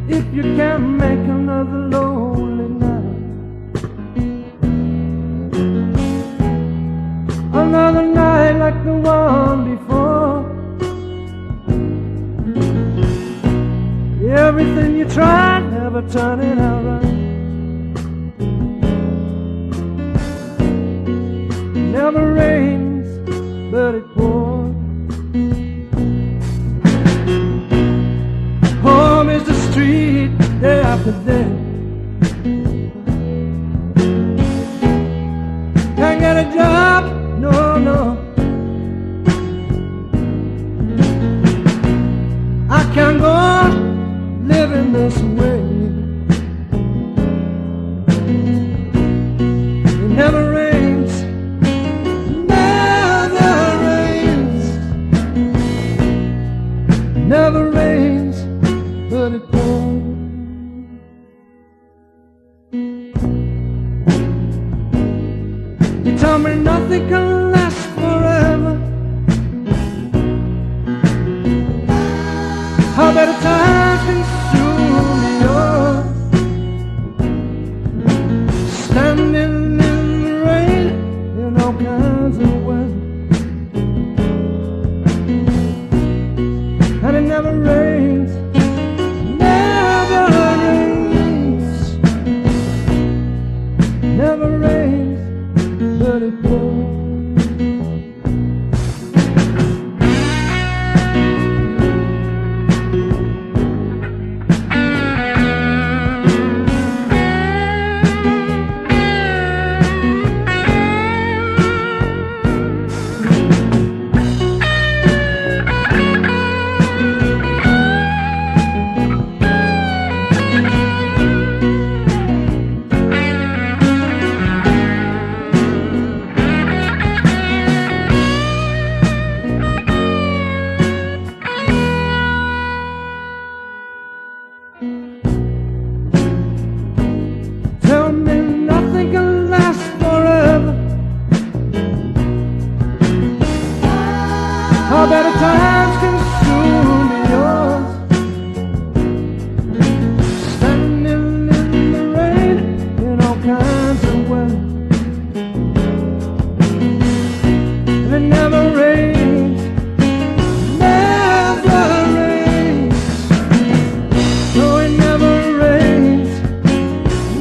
If you can't make another lonely night, another night like the one before, everything you tried never turning out right. Never rains, but it pours. Home is the street day after day. Can't get a job, no, no. I can't go on living this way. It never rains, never rains, never rains, but it pours. You tell me nothing can last forever. How better time can soon be yours. Standing in the rain in all kinds of weather, and it never rains, never rains, never rains, but it pours. Tell me nothing can last forever. How better times can soon be yours. Standing in the rain in all kinds of weather, and it never rains, never rains, no, it never rains,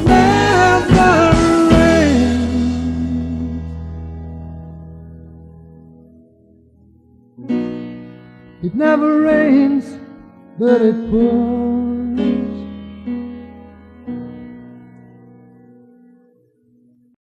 never rains. It never rains, but it pours.